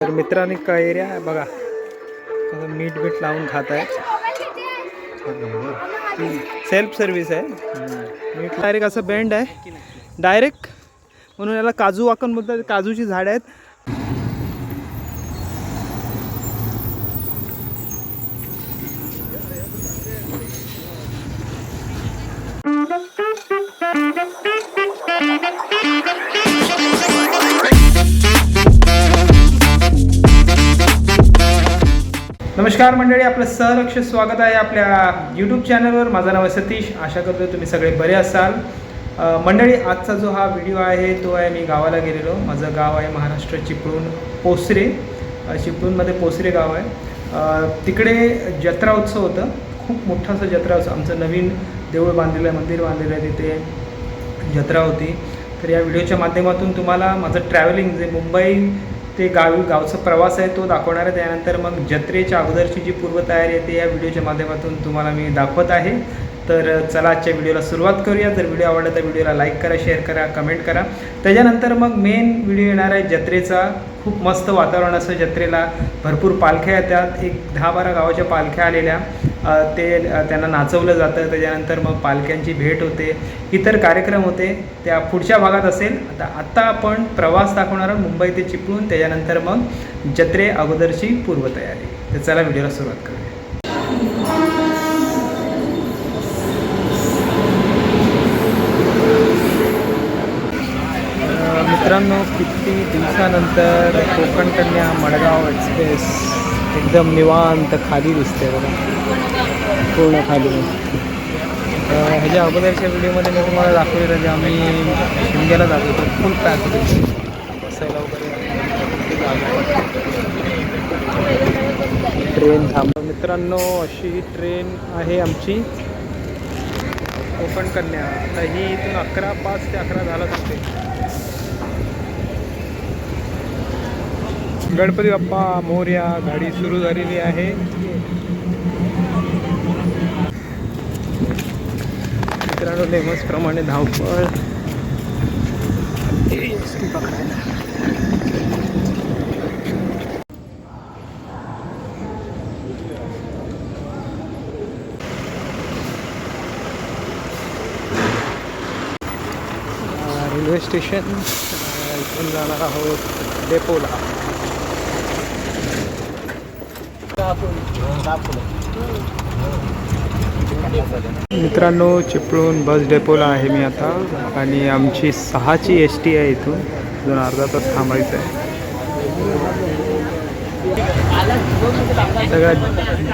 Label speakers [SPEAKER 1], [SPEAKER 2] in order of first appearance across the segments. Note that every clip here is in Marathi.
[SPEAKER 1] तर मित्रांनी कैऱ्या बघा मीठ बीठ लावून खात आहे. सेल्फ सर्व्हिस आहे. मीठ डायरेक्ट असं बेंड आहे डायरेक्ट, म्हणून याला काजू वाकण बोलतात. काजूची झाडं आहेत. नमस्कार मंडळी, आपलं सहर्ष स्वागत आहे आपल्या यूट्यूब चॅनलवर. माझं नाव आहे सतीश. आशा करतो तुम्ही सगळे बरे असाल. मंडळी, आजचा जो हा व्हिडिओ आहे तो आहे मी गावाला गेलेलो. माझं गाव आहे महाराष्ट्र चिपळूण पोसरे. चिपळूणमध्ये पोसरे गाव आहे. तिकडे जत्रा उत्सव होतं. खूप मोठा असा जत्रा उत्सव. आमचं नवीन देऊळ बांधलेलं आहे, मंदिर बांधलेलं आहे, तिथे जत्रा होती. तर या व्हिडिओच्या माध्यमातून तुम्हाला माझं ट्रॅव्हलिंग जे मुंबई ते गावचा प्रवास आहे तो दाखवणार आहे. त्यानंतर मग जत्रेच्या अगोदरची जी पूर्वतयारी आहे ते या व्हिडिओच्या माध्यमातून तुम्हाला मी दाखवत आहे. तर चला आजच्या व्हिडिओला सुरुवात करूया. जर व्हिडिओ आवडला तर व्हिडिओला लाईक करा, शेअर करा, कमेंट करा. त्याच्यानंतर मग मेन व्हिडिओ येणार आहे जत्रेचा. खूप मस्त वातावरण असं जत्रेला. भरपूर पालख्या येतात. एक 10-12 गावाच्या पालख्या आलेल्या. त्यांना नाचवलं जातं. त्याच्यानंतर मग पालख्यांची भेट होते. इतर कार्यक्रम होते त्या पुढच्या भागात असेल. आत्ता आपण प्रवास दाखवणार आहोत मुंबई ते चिपळूण. त्याच्यानंतर मग जत्रे अगोदरची पूर्वतयारी. तर चला व्हिडिओला सुरुवात करूया. मित्रांनो, किती दिवसानंतर कोकण कन्या मडगाव एक्सप्रेस एकदम निवांत खाली दिसते बघा, पूर्ण खाली. ह्याच्या अगोदरच्या व्हिडिओमध्ये मी तुम्हाला दाखवलेलं जे आम्ही शिमग्याला जातो तर फुल पॅक बसायला वगैरे ट्रेन थांबतो. मित्रांनो, अशी ट्रेन आहे आमची कोकण कन्या. आता ही इथून 11:05 ते 11:10 असते. गणपती बाप्पा मोरया. गाडी सुरू झालेली आहे. मित्रांनो, नेहमीप्रमाणे धावपळ पकडायला. Railway station. इथून जाणार आहोत डेपोला. मित्रांनो, चिपळूण बस डेपोला आहे मी आता. आणि आमची 6ची ST आहे. इथून अजून अर्धा तास थांबायचं आहे. सगळ्या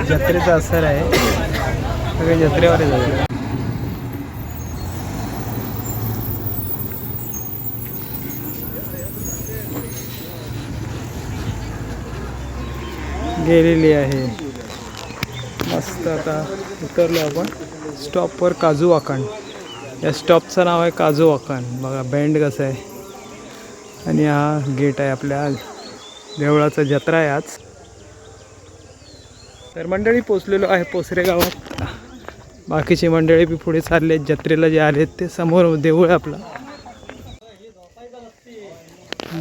[SPEAKER 1] जत्रेचा असर आहे. सगळे जत्रेवर आहे. गेलेली आहे मस्त. आता उतरलो आपण स्टॉपवर काजू वाकण. या स्टॉपचं नाव आहे काजू वाकण. बघा बेंड कसं आहे. आणि हा गेट आहे आपल्या देवळाचा. जत्रा आहे आज. तर मंडळी, पोचलेलो आहे पोसरे गावात. बाकीची मंडळी बी पुढे चालले आहेत. जत्रेला जे आले ते समोर देऊळ आहे आपला.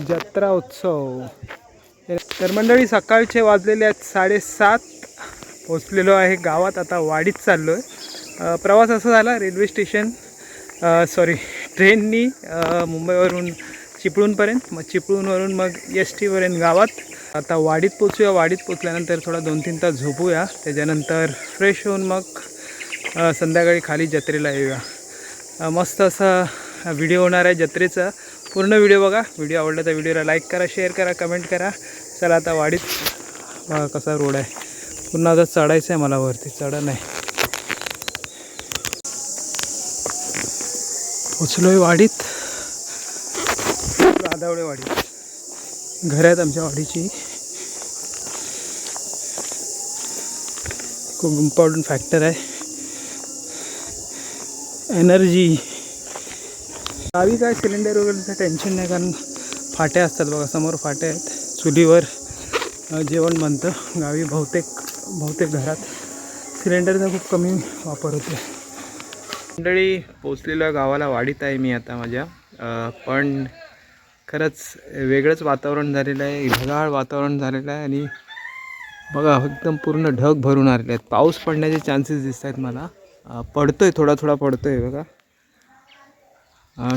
[SPEAKER 1] जत्रा उत्सव. तर मंडळी, सकाळचे वाजलेले आहेत 7:30. पोचलेलो आहे गावात. आता वाडीत चाललो आहे. प्रवास असा झाला रेल्वे स्टेशन ट्रेननी मुंबईवरून चिपळूणपर्यंत, मग चिपळूणवरून मग STपर्यंत गावात. आता वाडीत पोचूया. वाडीत पोचल्यानंतर थोडा 2-3 तास झोपूया. त्याच्यानंतर फ्रेश होऊन मग संध्याकाळी खाली जत्रेला येऊया. मस्त असा व्हिडिओ होणार आहे जत्रेचा. पूर्ण व्हिडिओ बघा. व्हिडिओ आवडला तर व्हिडिओला लाईक करा, शेअर करा, कमेंट करा. चला आता वाडीत कसा रोड आहे. पुन्हा आता चढायचं आहे मला वरती. चढा नाही. पोचलो आहे वाडीत. राधावडे वाडीत घर आहेत आमच्या वाडीची. खूप इम्पॉर्टंट फॅक्टर आहे एनर्जी. गावी काय सिलेंडर वगैरेचं टेन्शन नाही, कारण फाट्या असतात बघा. समोर फाट्या आहेत. चुलीवर जेवण बनतं गावी. बहुतेक घरात सिलेंडरचा खूप कमी वापर होतो. मंडळी, पोचलेल्या गावाला वाडीत आहे मी आता माझ्या. पण खरंच वेगळंच वातावरण झालेलं आहे, ढगाळ वातावरण झालेलं आहे. आणि बघा एकदम पूर्ण ढग भरून आलेले आहेत. पाऊस पडण्याचे चान्सेस दिसत आहेत मला. पडतोय, थोडा थोडा पडतोय बघा.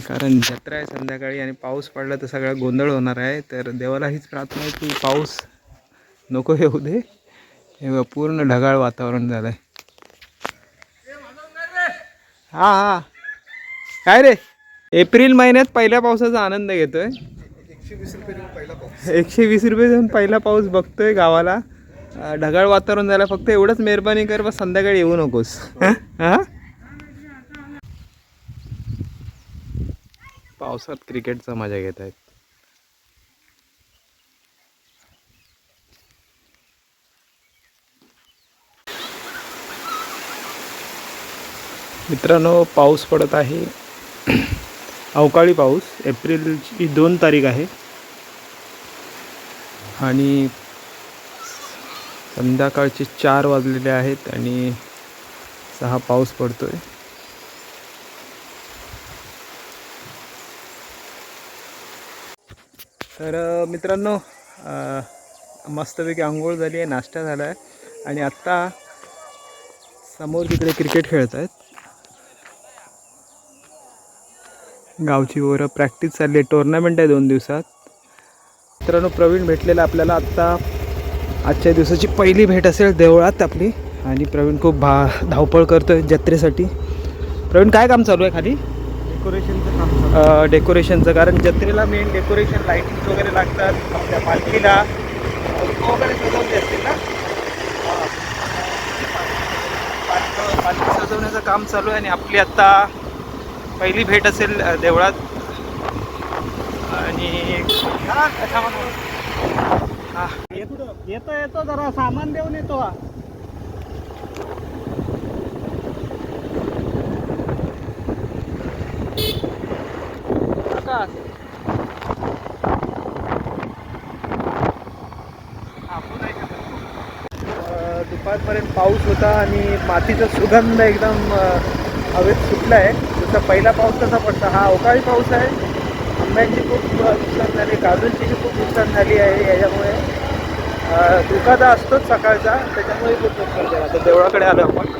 [SPEAKER 1] कारण जत्रा आहे संध्याकाळी आणि पाऊस पडला तर सगळा गोंधळ होणार आहे. तर देवाला हीच प्रार्थना आहे की पाऊस नको येऊ दे. हे बघा पूर्ण ढगाळ वातावरण झालं आहे. हां हां, काय रे, एप्रिल महिन्यात पहिल्या पावसाचा आनंद घेतोय. 120 रुपये देऊन पहिला पाऊस बघतोय गावाला. ढगाळ वातावरण झालं. फक्त एवढंच मेहरबानी कर, बस संध्याकाळी येऊ नकोस. हां, पावसात क्रिकेटचा मजा घेत आहेत. मित्रांनो, पाऊस पडत आहे. अवकाळी पाऊस. एप्रिलची 2 तारीख आहे आणि संध्याकाळचे 4 वाजलेले आहेत आणि 6 पाऊस पडतोय. तर मित्रांनो, मस्तपैकी आंघोळ झाली आहे, नाश्ता झाला आहे आणि आत्ता समोर तिकडे क्रिकेट खेळत आहेत. गावची पोरं प्रॅक्टिस चालली आहे. टुर्नामेंट आहे 2 दिवसात. मित्रांनो, प्रवीण भेटलेला आपल्याला आत्ता. आजच्या दिवसाची पहिली भेट असेल देवळात आपली. आणि प्रवीण खूप धावपळ करतोय जत्रेसाठी. प्रवीण, काय काम चालू आहे खाली?
[SPEAKER 2] डेकोरेशनचं काम.
[SPEAKER 1] डेकोरेशनचं. कारण जत्रेला मेन डेकोरेशन, लाईटिंग वगैरे लागतात. आपल्या पालखीला वगैरे सजवली असतील ना. पालखी सजवण्याचं काम चालू आहे आणि आपली आत्ता पहिली भेट असेल देवळात. आणि
[SPEAKER 2] येतो जरा सामान देऊन येतो.
[SPEAKER 1] दुपारपर्यंत पाऊस होता आणि मातीचा सुगंध एकदम हवेत सुटला आहे. जसा पहिला पाऊस कसा पडता, हा अवकाळी पाऊस आहे. आंब्यांची खूप नुकसान झाली, काजूंची खूप नुकसान झाली आहे. याच्यामुळे धुका तर असतोच सकाळचा, त्याच्यामुळे खूप नुकसान झालं. आता देवळाकडे आलो आपण.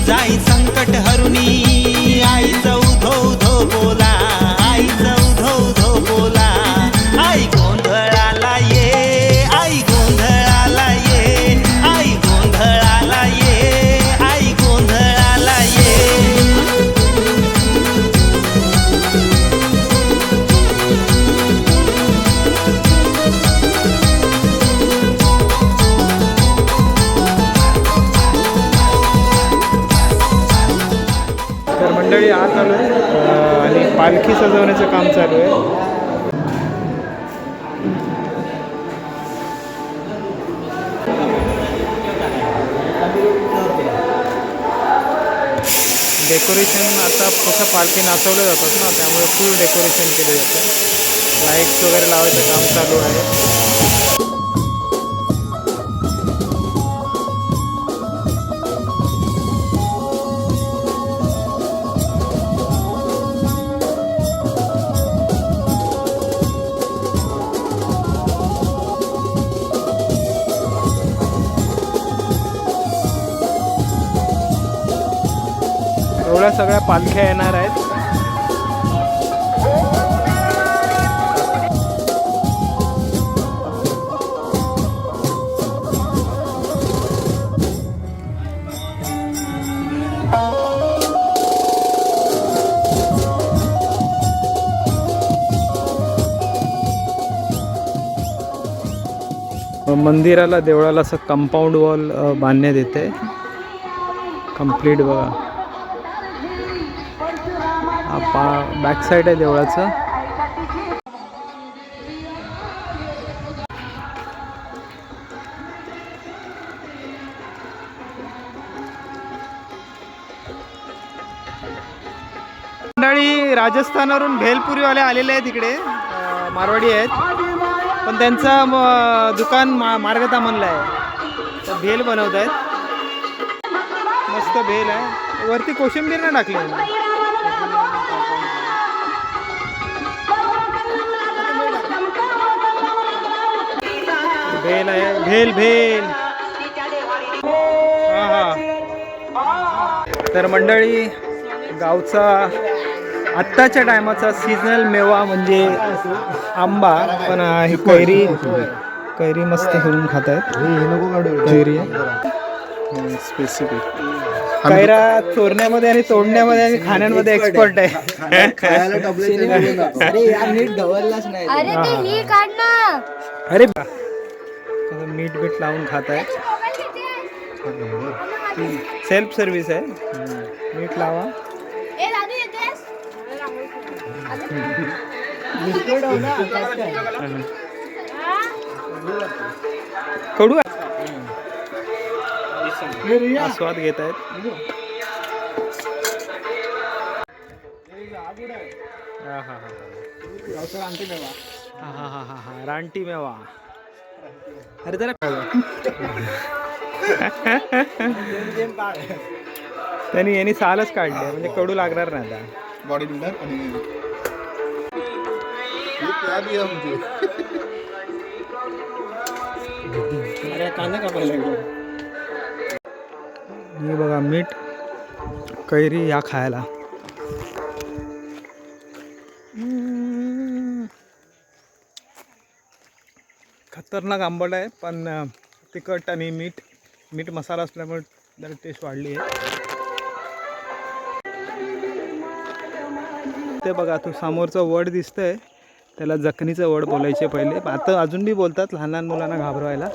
[SPEAKER 3] जाई संकट हरुनी, आईचा उधो उधो बोला, आईचा उधो उधो बोला. आई गोंधळाला ये, आई गोंधळाला ये, आई गोंधळाला ये, आई गोंधळाला ये.
[SPEAKER 1] तर मंडळी, आत आलो आहे आणि पालखी सजवण्याचं काम चालू आहे. डेकोरेशन आता कसं पालखी नाचवल्या जातात ना, त्यामुळे फुल डेकोरेशन केलं जातं. लाईट्स वगैरे लावायचं काम चालू आहे. एवढ्या सगळ्या पालख्या येणार आहेत. मंदिराला, देवळाला असं कंपाऊंड वॉल बांधण्यात येते. कंप्लीट बघा. बॅक साईड आहे देवळाचं. राजस्थानावरून भेलपुरीवाले आलेले आहेत इकडे, मारवाडी आहेत, पण त्यांचं दुकान मार्गतामनला आहे. तर भेल बनवत आहेत, मस्त भेल आहे. वरती कोशिंबीर नाही टाकली. भेल आहे, भेल भेल. हा हा. तर मंडळी, गावचा आत्ताच्या टायमाचा सीझनल मेवा म्हणजे आंबा, पण ही कैरी मस्त करून खात आहेत. कैरी स्पेसिफिक कैरा चोरण्यामध्ये आणि तोडण्यामध्ये आणि खाण्यामध्ये एक्सपर्ट आहे. अरे मीठ बीठ लावून खात आहेत. सेल्फ सर्व्हिस आहे. मीठ लावा. कडू आहे. आस्वाद घेत आहेत. रानटी मेवा. अरे जरा त्यांनी यांनी सालच काढले, म्हणजे कडू लागणार नाही आता.
[SPEAKER 2] बॉडी बिल्डर आणि कांदा कापायला
[SPEAKER 1] हे बघा, मीठ कैरी या खायला. खतरनाक आंबट आहे, पण तिखट आणि मीठ मसाला असल्यामुळे जरा टेस्ट वाढली आहे. ते बघा, तो समोरचं वड दिसतंय, त्याला जखनीचं वड बोलायचे पहिले, आता अजून बी बोलतात लहान लहान मुलांना घाबरवायला.